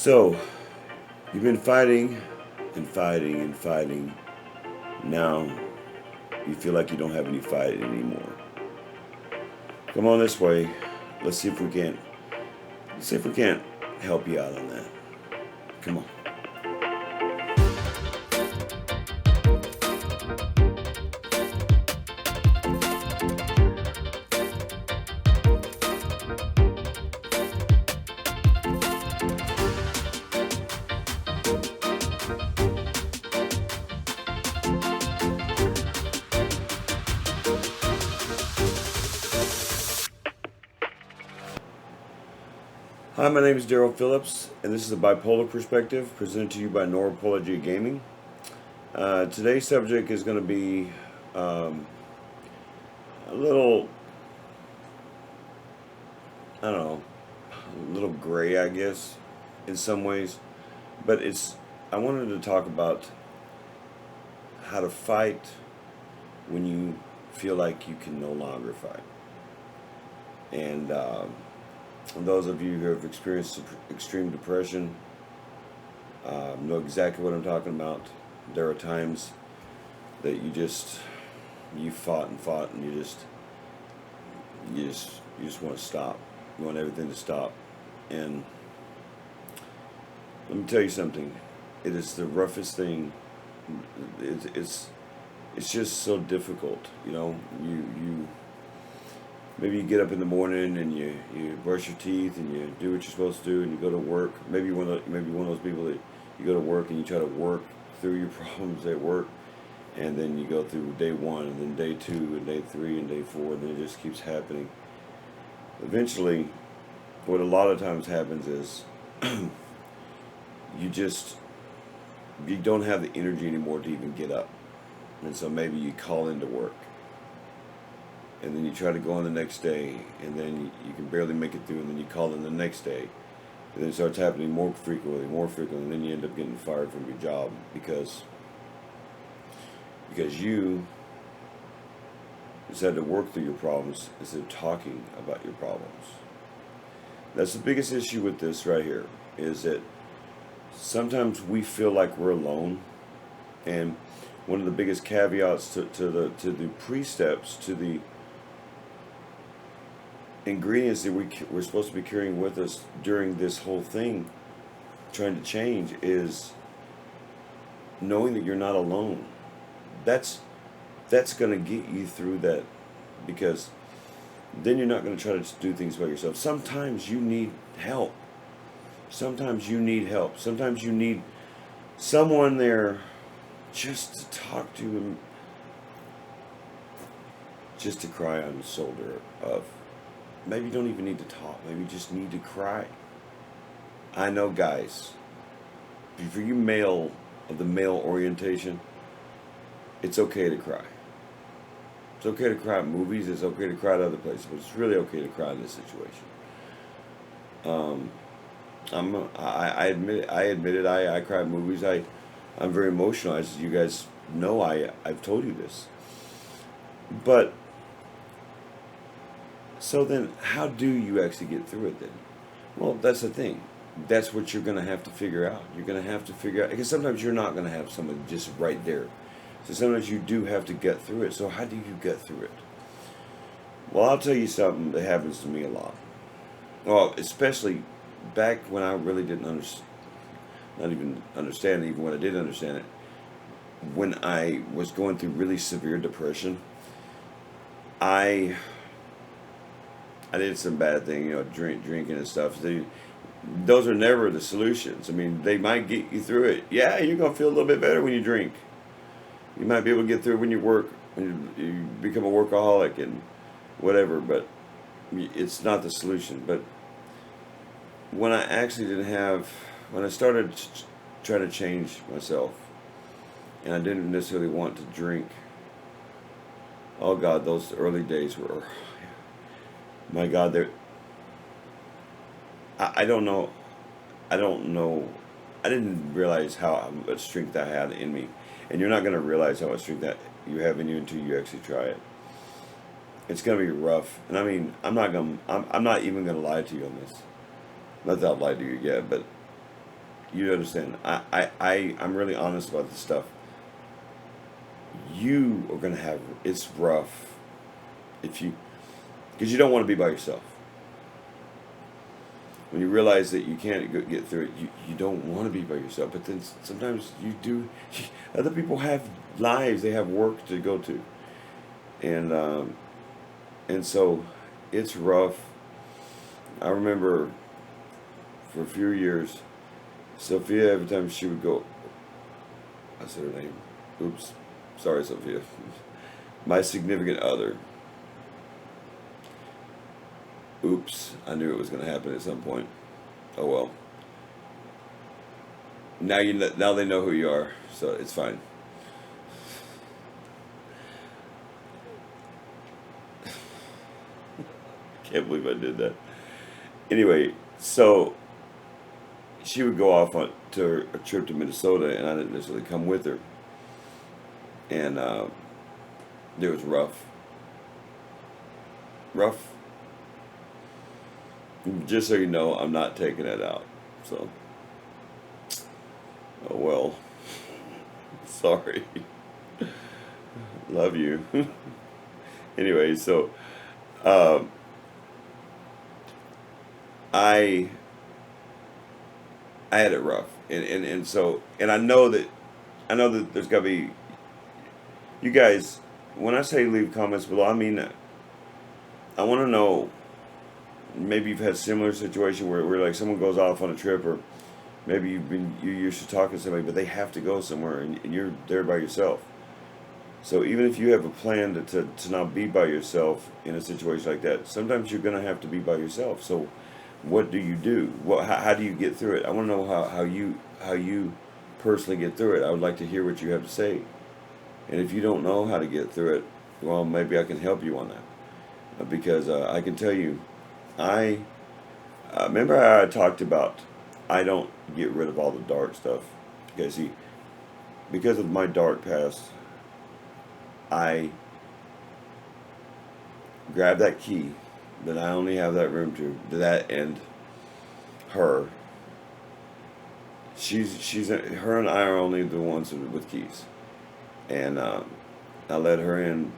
So, you've been fighting and fighting and fighting. Now, you feel like you don't have any fight anymore. Come on this way. Let's see if we can't. Let's see if we can't help you out on that. Come on. Hi, my name is Daryl Phillips, and this is a bipolar perspective presented to you by Noir Apologia Gaming. Today's subject is going to be a little, I don't know, a little gray, I guess, in some ways. But I wanted to talk about how to fight when you feel like you can no longer fight. And those of you who have experienced extreme depression know exactly what I'm talking about. There are times that you fought and fought, and you just want to stop. You want everything to stop. And let me tell you something. It is the roughest thing. It's just so difficult. You maybe you get up in the morning and you brush your teeth and you do what you're supposed to do and you go to work. Maybe one of those people that you go to work and you try to work through your problems at work, and then you go through day one and then day two and day three and day four, and then it just keeps happening. Eventually, what a lot of times happens is you don't have the energy anymore to even get up, and so maybe you call into work. And then you try to go on the next day, and then you can barely make it through, and then you call in the next day. And then it starts happening more frequently, and then you end up getting fired from your job because you decided to work through your problems instead of talking about your problems. That's the biggest issue with this right here, is that sometimes we feel like we're alone, and one of the biggest caveats to the precepts, to the ingredients that we're supposed to be carrying with us during this whole thing, trying to change, is knowing that you're not alone. That's going to get you through that, because then you're not going to try to do things by yourself. Sometimes you need help. Sometimes you need someone there just to talk to, and just to cry on the shoulder of. Maybe you don't even need to talk. Maybe you just need to cry. I know, guys, for you male, of the male orientation, it's okay to cry. It's okay to cry at movies. It's okay to cry at other places, but it's really okay to cry in this situation. I admit it. I cry at movies. I'm very emotional, as you guys know. I've told you this, but. So then, how do you actually get through it then? Well, that's the thing. That's what you're going to have to figure out. You're going to have to figure out, because sometimes you're not going to have someone just right there. So sometimes you do have to get through it. So how do you get through it? Well, I'll tell you something that happens to me a lot. Well, especially back when I really didn't not even understand it, even when I did understand it. When I was going through really severe depression, I did some bad thing, drinking and stuff. Those are never the solutions. I mean, they might get you through it. Yeah, you're gonna feel a little bit better when you drink. You might be able to get through it when you work, when you become a workaholic and whatever. But it's not the solution. But when I started trying to change myself, and I didn't necessarily want to drink. Oh God, those early days were. My God, I don't know. I didn't realize how much strength I had in me, and you're not going to realize how much strength that you have in you until you actually try it. It's going to be rough, and I mean, I'm not even going to lie to you on this. Not that I've lied to you yet, but you understand. I'm really honest about this stuff. You are gonna have it's rough if you because you don't want to be by yourself. When you realize that you can't get through it, you don't want to be by yourself. But then sometimes you do. Other people have lives; they have work to go to, and so it's rough. I remember for a few years, Sophia, every time she would go, I said her name. Oops, sorry, Sophia. My significant other. Oops, I knew it was going to happen at some point. Oh well. Now they know who you are, so it's fine. Can't believe I did that. Anyway, so she would go off on to a trip to Minnesota, and I didn't necessarily come with her. And it was rough. Rough. Just so you know, I'm not taking it out. So, oh well. Sorry. Love you. Anyway, so um, I I had it rough, and so I know that there's got to be you guys. When I say leave comments below, I mean that. I want to know. Maybe you've had similar situation where like someone goes off on a trip, or maybe you used to talking to somebody, but they have to go somewhere, and you're there by yourself. So even if you have a plan to not be by yourself in a situation like that, sometimes you're gonna have to be by yourself. So what do you do? How do you get through it? I want to know how you personally get through it. I would like to hear what you have to say. And if you don't know how to get through it, well, maybe I can help you on that. Because I can tell you, I remember how I talked about I don't get rid of all the dark stuff. Because because of my dark past, I grab that key that I only have that room to that and her. Her and I are only the ones with keys, and I let her in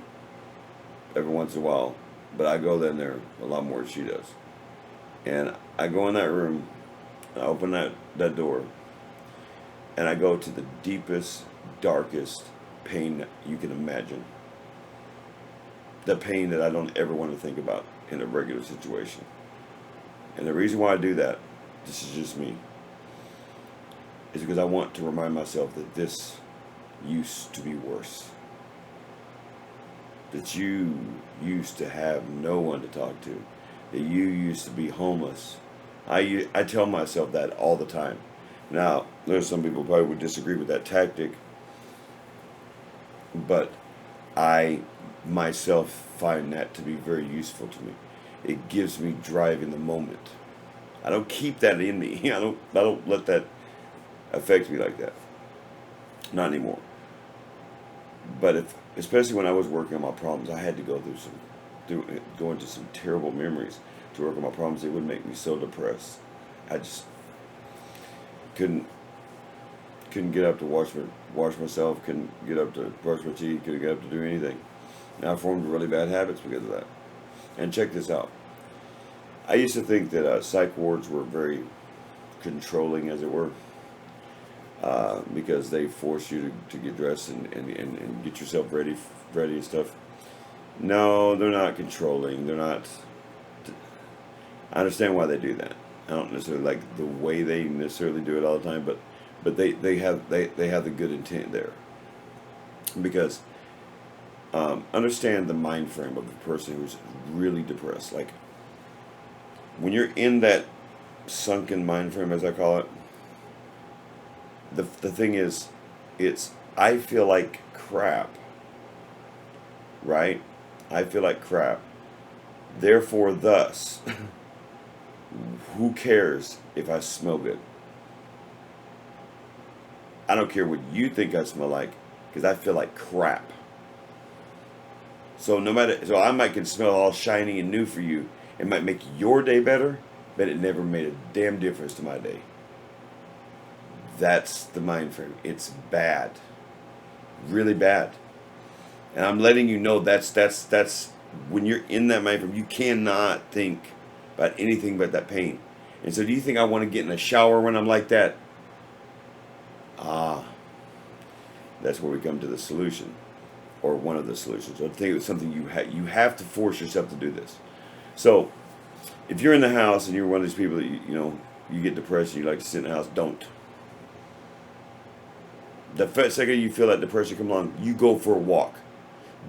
every once in a while, but I go in there a lot more than she does. And I go in that room, I open that door, and I go to the deepest, darkest pain you can imagine. The pain that I don't ever want to think about in a regular situation. And the reason why I do that, this is just me, is because I want to remind myself that this used to be worse. That you used to have no one to talk to. That you used to be homeless. I tell myself that all the time. Now, there's some people who probably would disagree with that tactic, but I myself find that to be very useful to me. It gives me drive in the moment. I don't keep that in me. I don't let that affect me like that. Not anymore. But especially when I was working on my problems, I had to go into some terrible memories to work on my problems. It would make me so depressed. I just couldn't get up to wash myself, couldn't get up to brush my teeth, couldn't get up to do anything. Now I formed really bad habits because of that. And check this out. I used to think that psych wards were very controlling, as it were, because they force you to get dressed and get yourself ready and stuff. No, they're not controlling. They're not. I understand why they do that. I don't necessarily like the way they necessarily do it all the time, but they have the good intent there. Because understand the mind frame of the person who's really depressed. Like when you're in that sunken mind frame, as I call it, the thing is, it's I feel like crap. Right? I feel like crap. Therefore, thus, who cares if I smell good? I don't care what you think I smell like, because I feel like crap. So I might can smell all shiny and new for you. It might make your day better, but it never made a damn difference to my day. That's the mind frame. It's bad, really bad. And I'm letting you know that's when you're in that mind frame, you cannot think about anything but that pain. And so, do you think I want to get in a shower when I'm like that? Ah, that's where we come to the solution, or one of the solutions. I think it's something you have to force yourself to do this. So, if you're in the house and you're one of these people that you get depressed and you like to sit in the house, don't. The first second you feel that depression come along, you go for a walk.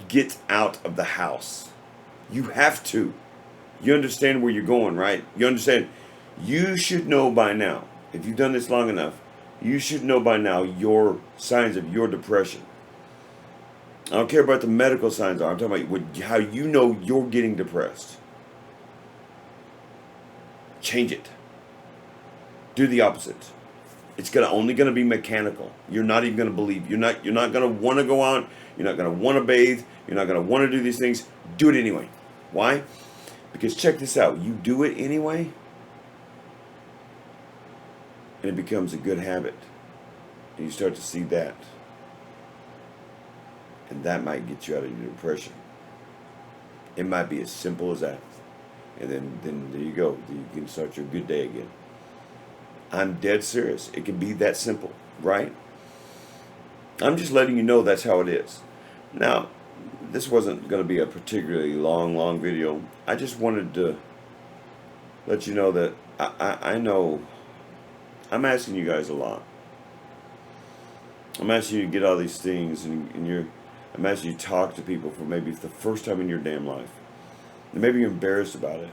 Get out of the house. You have to. You understand where you're going, right? You understand. You should know by now, if you've done this long enough, you should know by now your signs of your depression. I don't care about the medical signs I'm talking about how you know you're getting depressed. Change it. Do the opposite. It's only gonna be mechanical. You're not even gonna believe. You're not gonna want to go out. You're not gonna want to bathe. You're not gonna want to do these things. Do it anyway. Why? Because check this out. You do it anyway, and it becomes a good habit. And you start to see that, and that might get you out of your depression. It might be as simple as that, and then there you go. You can start your good day again. I'm dead serious. It can be that simple, right? I'm just letting you know that's how it is. Now, this wasn't going to be a particularly long video. I just wanted to let you know that I know I'm asking you guys a lot. I'm asking you to get all these things, and I'm asking you to talk to people for maybe the first time in your damn life. And maybe you're embarrassed about it.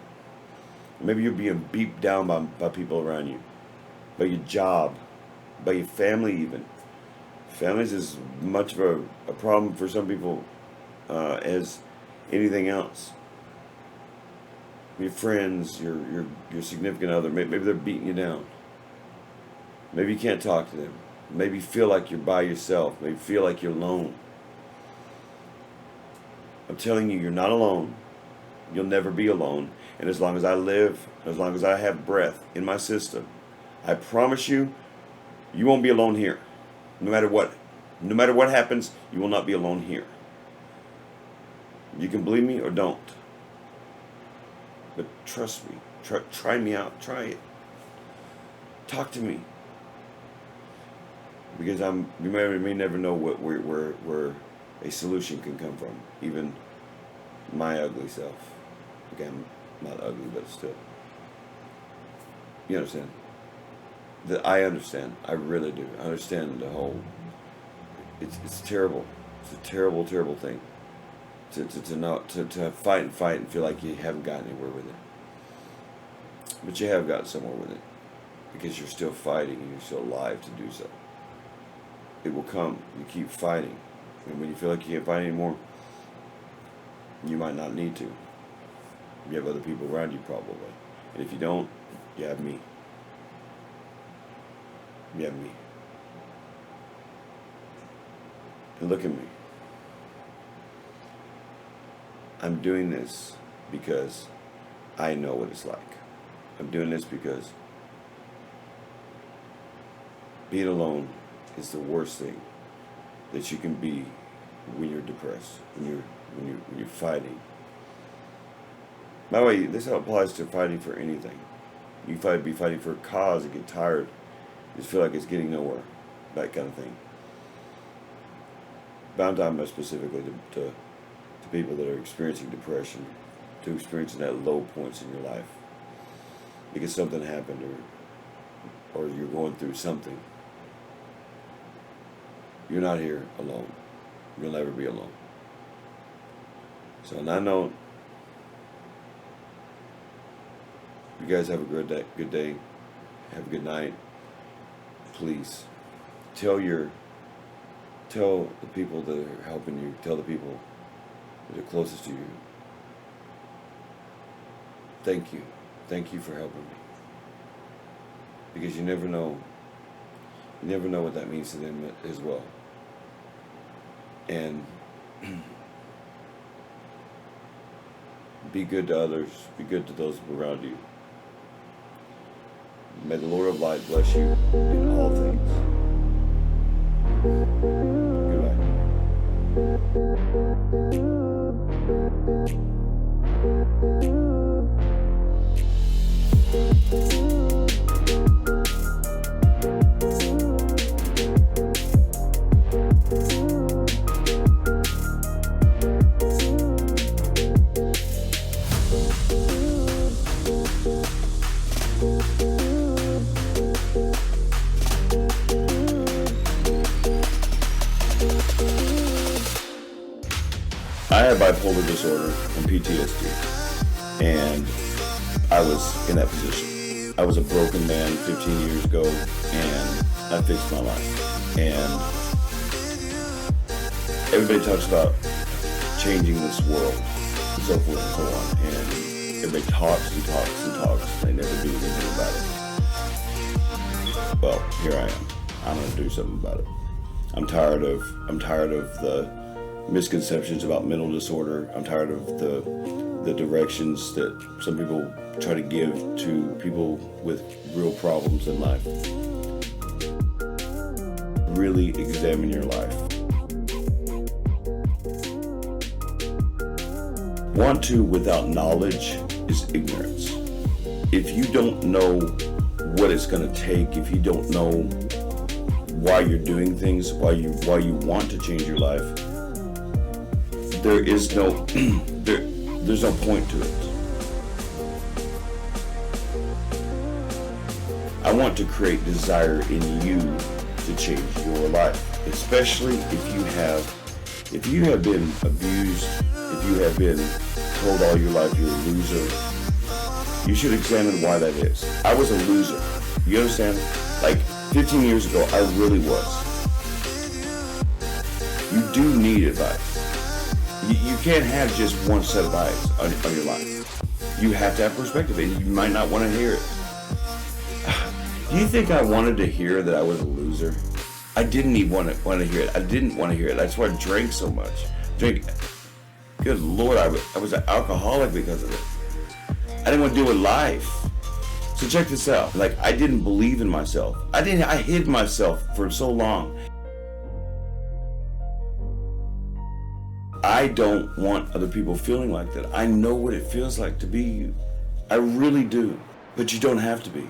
Maybe you're being beat down by people around you. By your job, by your family even. Families is much of a problem for some people as anything else. Your friends, your significant other, maybe they're beating you down. Maybe you can't talk to them. Maybe you feel like you're by yourself. Maybe you feel like you're alone. I'm telling you, you're not alone. You'll never be alone. And as long as I live, as long as I have breath in my system, I promise you, you won't be alone here. No matter what. No matter what happens, you will not be alone here. You can believe me or don't. But trust me. Try me out. Try it. Talk to me. Because you may never know where a solution can come from. Even my ugly self. Again, not ugly, but still. You understand? That I understand. I really do. I understand the whole. It's terrible. It's a terrible thing. To fight and feel like you haven't gotten anywhere with it. But you have gotten somewhere with it. Because you're still fighting and you're still alive to do so. It will come. You keep fighting. And when you feel like you can't fight anymore, you might not need to. You have other people around you probably. And if you don't, you have me. You have me. And look at me. I'm doing this because I know what it's like. I'm doing this because being alone is the worst thing that you can be when you're depressed, when you're fighting. By the way, this applies to fighting for anything. You be fighting for a cause and get tired. Just feel like it's getting nowhere, that kind of thing. But I'm talking about specifically to people that are experiencing depression, to experiencing that low points in your life because something happened or you're going through something. You're not here alone. You'll never be alone. So on that note, you guys have a good day. Have a good night. Please tell the people that are helping you, tell the people that are closest to you, thank you for helping me, because you never know what that means to them as well. And be good to others, be good to those around you. May the Lord of light bless you in all things. I had bipolar disorder and PTSD, and I was in that position. I was a broken man 15 years ago, and I fixed my life. And everybody talks about changing this world, and so forth and so on, and everybody talks and talks and talks, and they never do anything about it. Well, here I am. I'm going to do something about it. I'm tired of the misconceptions about mental disorder. I'm tired of the directions that some people try to give to people with real problems in life. Really examine your life. Want to without knowledge is ignorance. If you don't know what it's going to take, if you don't know why you're doing things, why you want to change your life, there is no there's no point to it. I want to create desire in you to change your life, especially if you have been abused, if you have been told all your life you're a loser. You should examine why that is. I was a loser. You understand? Like 15 years ago, I really was. You do need advice. You can't have just one set of eyes on your life. You have to have perspective, and you might not want to hear it. Do you think I wanted to hear that I was a loser? I didn't even want to hear it. I didn't want to hear it. That's why I drank so much. Good Lord, I was an alcoholic because of it. I didn't want to deal with life. So check this out. Like, I didn't believe in myself. I hid myself for so long. I don't want other people feeling like that. I know what it feels like to be you. I really do. But you don't have to be.